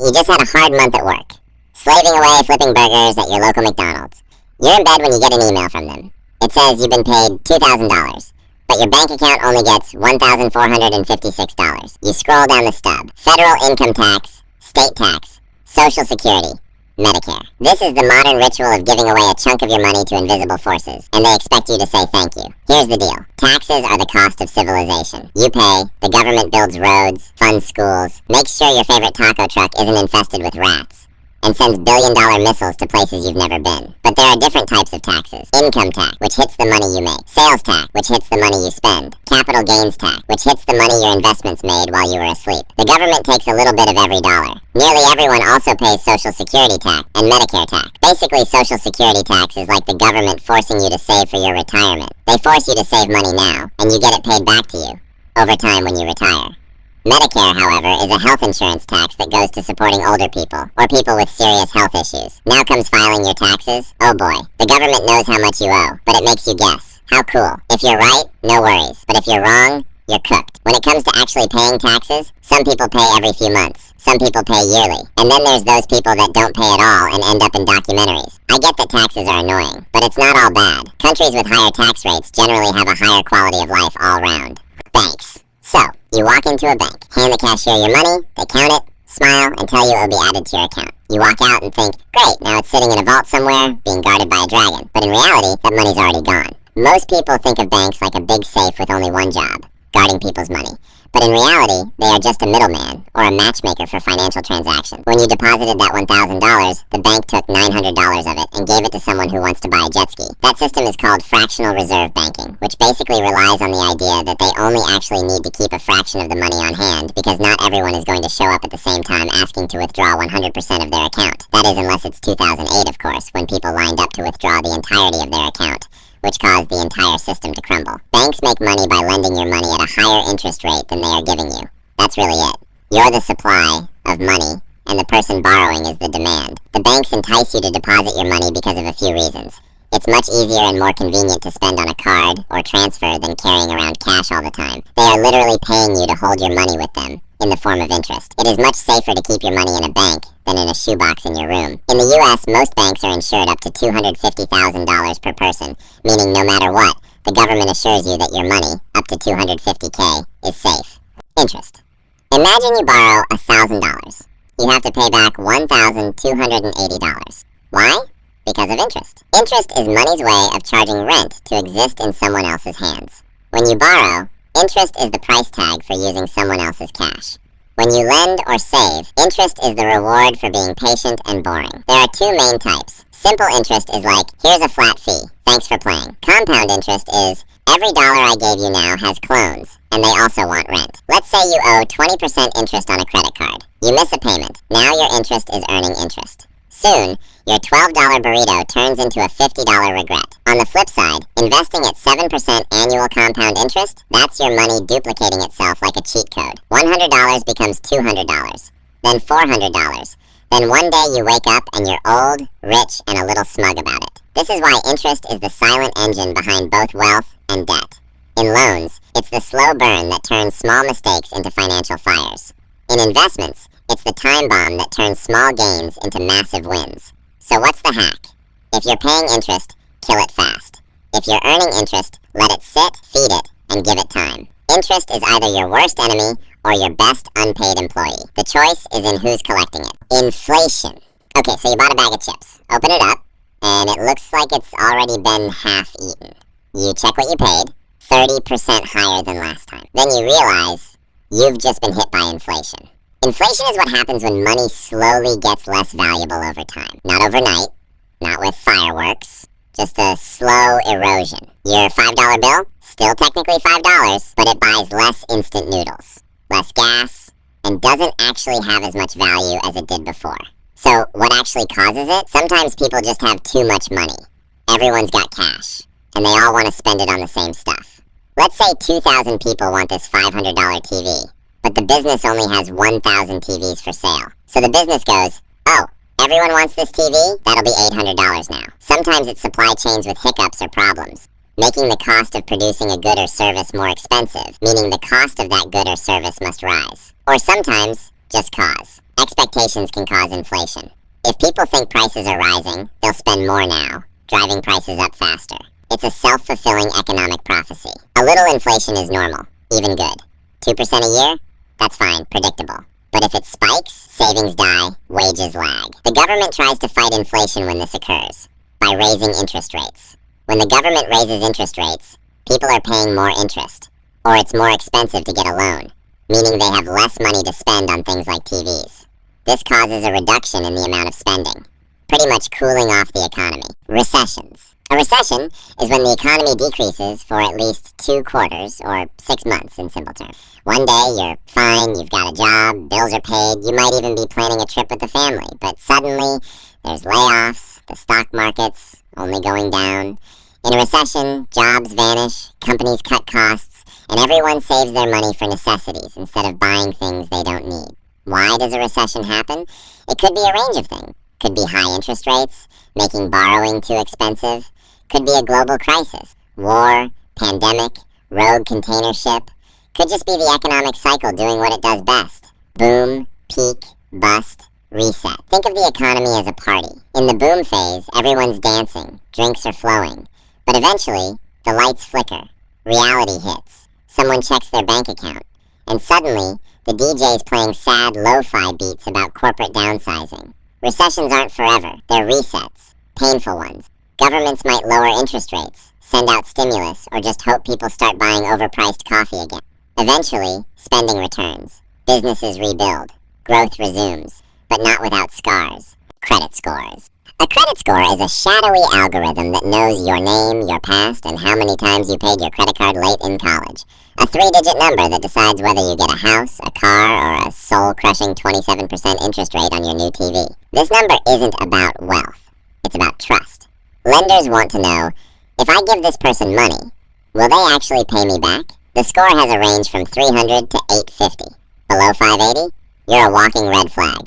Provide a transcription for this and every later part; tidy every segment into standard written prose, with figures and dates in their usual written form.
You just had a hard month at work, slaving away flipping burgers at your local McDonald's. You're in bed when you get an email from them. It says you've been paid $2,000, but your bank account only gets $1,456. You scroll down the stub. Federal income tax, state tax, Social Security, Medicare. This is the modern ritual of giving away a chunk of your money to invisible forces, and they expect you to say thank you. Here's the deal. Taxes are the cost of civilization. You pay, the government builds roads, funds schools, makes sure your favorite taco truck isn't infested with rats, and sends billion-dollar missiles to places you've never been. But there are different types of taxes. Income tax, which hits the money you make. Sales tax, which hits the money you spend. Capital gains tax, which hits the money your investments made while you were asleep. The government takes a little bit of every dollar. Nearly everyone also pays Social Security tax and Medicare tax. Basically, Social Security tax is like the government forcing you to save for your retirement. They force you to save money now, and you get it paid back to you over time when you retire. Medicare, however, is a health insurance tax that goes to supporting older people, or people with serious health issues. Now comes filing your taxes. Oh boy, the government knows how much you owe, but it makes you guess. How cool. If you're right, no worries. But if you're wrong, you're cooked. When it comes to actually paying taxes, some people pay every few months. Some people pay yearly. And then there's those people that don't pay at all and end up in documentaries. I get that taxes are annoying, but it's not all bad. Countries with higher tax rates generally have a higher quality of life all round. Banks. So, you walk into a bank, hand the cashier your money, they count it, smile, and tell you it will be added to your account. You walk out and think, great, now it's sitting in a vault somewhere, being guarded by a dragon. But in reality, that money's already gone. Most people think of banks like a big safe with only one job, guarding people's money. But in reality, they are just a middleman, or a matchmaker for financial transactions. When you deposited that $1,000, the bank took $900 of it and gave it to someone who wants to buy a jet ski. That system is called fractional reserve banking, which basically relies on the idea that they only actually need to keep a fraction of the money on hand, because not everyone is going to show up at the same time asking to withdraw 100% of their account. That is, unless it's 2008, of course, when people lined up to withdraw the entirety of their account, which caused the entire system to crumble. Banks make money by lending your money at a higher interest rate than they are giving you. That's really it. You're the supply of money, and the person borrowing is the demand. The banks entice you to deposit your money because of a few reasons. It's much easier and more convenient to spend on a card or transfer than carrying around cash all the time. They are literally paying you to hold your money with them in the form of interest. It is much safer to keep your money in a bank than in a shoebox in your room. In the US, most banks are insured up to $250,000 per person, meaning no matter what, the government assures you that your money, up to $250K, is safe. Interest. Imagine you borrow $1,000. You have to pay back $1,280. Why? Because of interest. Interest is money's way of charging rent to exist in someone else's hands. When you borrow, interest is the price tag for using someone else's cash. When you lend or save, interest is the reward for being patient and boring. There are two main types. Simple interest is like, here's a flat fee, thanks for playing. Compound interest is, every dollar I gave you now has clones, and they also want rent. Let's say you owe 20% interest on a credit card. You miss a payment. Now your interest is earning interest. Soon, your $12 burrito turns into a $50 regret. On the flip side, investing at 7% annual compound interest, that's your money duplicating itself like a cheat code. $100 becomes $200, then $400. Then one day you wake up and you're old, rich, and a little smug about it. This is why interest is the silent engine behind both wealth and debt. In loans, it's the slow burn that turns small mistakes into financial fires. In investments, it's the time bomb that turns small gains into massive wins. So what's the hack? If you're paying interest, kill it fast. If you're earning interest, let it sit, feed it, and give it time. Interest is either your worst enemy or your best unpaid employee. The choice is in who's collecting it. Inflation. Okay, so you bought a bag of chips. Open it up, and it looks like it's already been half eaten. You check what you paid, 30% higher than last time. Then you realize you've just been hit by inflation. Inflation is what happens when money slowly gets less valuable over time. Not overnight, not with fireworks, just a slow erosion. Your $5 bill, still technically $5, but it buys less instant noodles, less gas, and doesn't actually have as much value as it did before. So what actually causes it? Sometimes people just have too much money. Everyone's got cash, and they all want to spend it on the same stuff. Let's say 2,000 people want this $500 TV. But the business only has 1,000 TVs for sale. So the business goes, oh, everyone wants this TV? That'll be $800 now. Sometimes it's supply chains with hiccups or problems, making the cost of producing a good or service more expensive, meaning the cost of that good or service must rise. Or sometimes just cause. Expectations can cause inflation. If people think prices are rising, they'll spend more now, driving prices up faster. It's a self-fulfilling economic prophecy. A little inflation is normal, even good. 2% a year? That's fine, predictable. But if it spikes, savings die, wages lag. The government tries to fight inflation when this occurs, by raising interest rates. When the government raises interest rates, people are paying more interest, or it's more expensive to get a loan, meaning they have less money to spend on things like TVs. This causes a reduction in the amount of spending, pretty much cooling off the economy. Recessions. A recession is when the economy decreases for at least 2 quarters, or 6 months in simple terms. One day you're fine, you've got a job, bills are paid, you might even be planning a trip with the family, but suddenly there's layoffs, the stock market's only going down. In a recession, jobs vanish, companies cut costs, and everyone saves their money for necessities instead of buying things they don't need. Why does a recession happen? It could be a range of things. Could be high interest rates, making borrowing too expensive. Could be a global crisis, war, pandemic, rogue container ship. Could just be the economic cycle doing what it does best. Boom, peak, bust, reset. Think of the economy as a party. In the boom phase, everyone's dancing, drinks are flowing. But eventually, the lights flicker, reality hits, someone checks their bank account, and suddenly, the DJ's playing sad lo-fi beats about corporate downsizing. Recessions aren't forever, they're resets, painful ones. Governments might lower interest rates, send out stimulus, or just hope people start buying overpriced coffee again. Eventually, spending returns, businesses rebuild, growth resumes, but not without scars. Credit scores. A credit score is a shadowy algorithm that knows your name, your past, and how many times you paid your credit card late in college. A 3-digit number that decides whether you get a house, a car, or a soul-crushing 27% interest rate on your new TV. This number isn't about wealth. It's about trust. Lenders want to know, if I give this person money, will they actually pay me back? The score has a range from 300 to 850. Below 580, you're a walking red flag.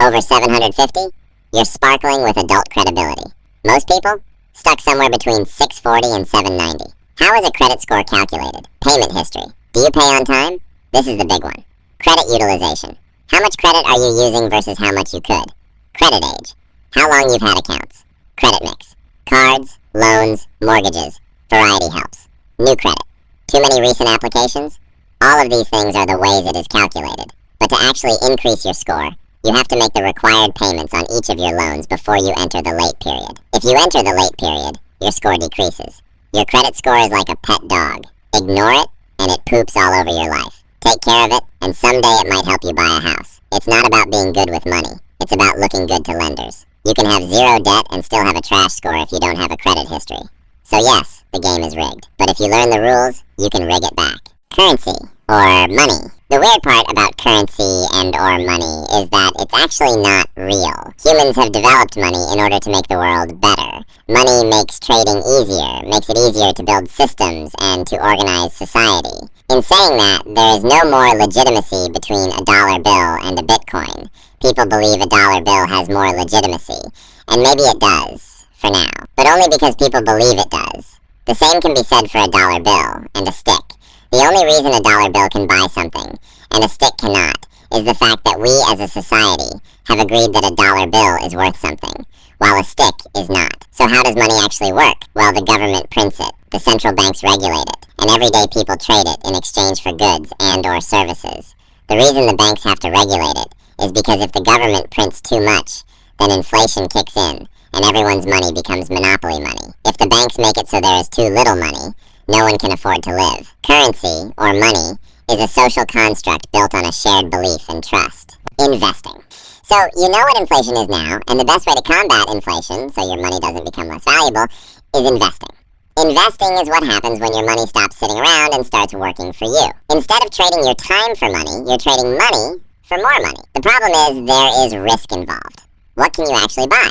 Over 750, you're sparkling with adult credibility. Most people, stuck somewhere between 640 and 790. How is a credit score calculated? Payment history. Do you pay on time? This is the big one. Credit utilization. How much credit are you using versus how much you could? Credit age. How long you've had accounts. Credit mix. Cards, loans, mortgages. Variety helps. New credit. Too many recent applications? All of these things are the ways it is calculated. But to actually increase your score, you have to make the required payments on each of your loans before you enter the late period. If you enter the late period, your score decreases. Your credit score is like a pet dog. Ignore it, and it poops all over your life. Take care of it, and someday it might help you buy a house. It's not about being good with money. It's about looking good to lenders. You can have 0 debt and still have a trash score if you don't have a credit history. So yes, the game is rigged. But if you learn the rules, you can rig it back. Currency, or money. The weird part about currency and or money is that it's actually not real. Humans have developed money in order to make the world better. Money makes trading easier, makes it easier to build systems and to organize society. In saying that, there is no more legitimacy between a dollar bill and a Bitcoin. People believe a dollar bill has more legitimacy, and maybe it does, for now. But only because people believe it does. The same can be said for a dollar bill and a stick. The only reason a dollar bill can buy something, and a stick cannot, is the fact that we as a society have agreed that a dollar bill is worth something, while a stick is not. So how does money actually work? Well, the government prints it, the central banks regulate it, and everyday people trade it in exchange for goods and or services. The reason the banks have to regulate it is because if the government prints too much, then inflation kicks in, and everyone's money becomes monopoly money. If the banks make it so there is too little money, no one can afford to live. Currency, or money, is a social construct built on a shared belief and trust. Investing. So, you know what inflation is now, and the best way to combat inflation, so your money doesn't become less valuable, is investing. Investing is what happens when your money stops sitting around and starts working for you. Instead of trading your time for money, you're trading money for more money. The problem is there is risk involved. What can you actually buy?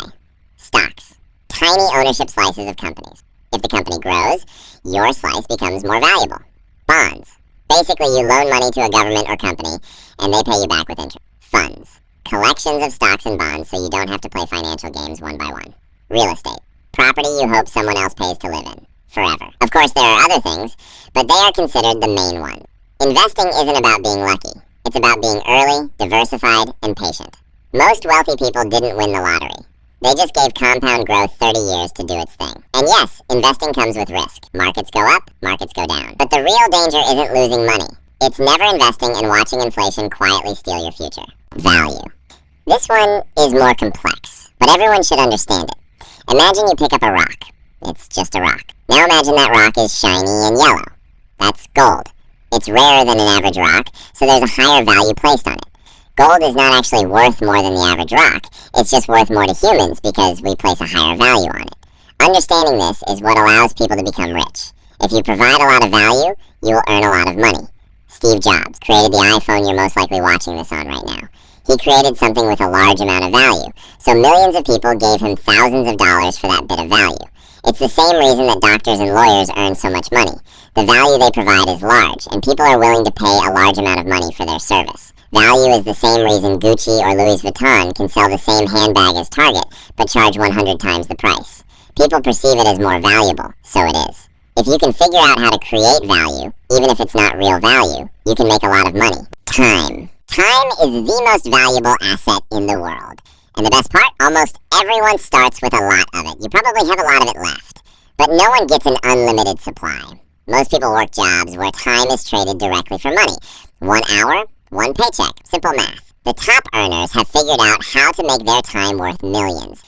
Stocks. Tiny ownership slices of companies. If the company grows, your slice becomes more valuable. Bonds. Basically, you loan money to a government or company, and they pay you back with interest. Funds. Collections of stocks and bonds so you don't have to play financial games one by one. Real estate. Property you hope someone else pays to live in. Forever. Of course, there are other things, but they are considered the main ones. Investing isn't about being lucky. It's about being early, diversified, and patient. Most wealthy people didn't win the lottery. They just gave compound growth 30 years to do its thing. And yes, investing comes with risk. Markets go up, markets go down. But the real danger isn't losing money. It's never investing and watching inflation quietly steal your future. Value. This one is more complex, but everyone should understand it. Imagine you pick up a rock. It's just a rock. Now imagine that rock is shiny and yellow. That's gold. It's rarer than an average rock, so there's a higher value placed on it. Gold is not actually worth more than the average rock. It's just worth more to humans because we place a higher value on it. Understanding this is what allows people to become rich. If you provide a lot of value, you will earn a lot of money. Steve Jobs created the iPhone you're most likely watching this on right now. He created something with a large amount of value, so millions of people gave him thousands of dollars for that bit of value. It's the same reason that doctors and lawyers earn so much money. The value they provide is large, and people are willing to pay a large amount of money for their service. Value is the same reason Gucci or Louis Vuitton can sell the same handbag as Target, but charge 100 times the price. People perceive it as more valuable, so it is. If you can figure out how to create value, even if it's not real value, you can make a lot of money. Time. Time is the most valuable asset in the world. And the best part, almost everyone starts with a lot of it. You probably have a lot of it left. But no one gets an unlimited supply. Most people work jobs where time is traded directly for money. 1 hour, 1 paycheck. Simple math. The top earners have figured out how to make their time worth millions.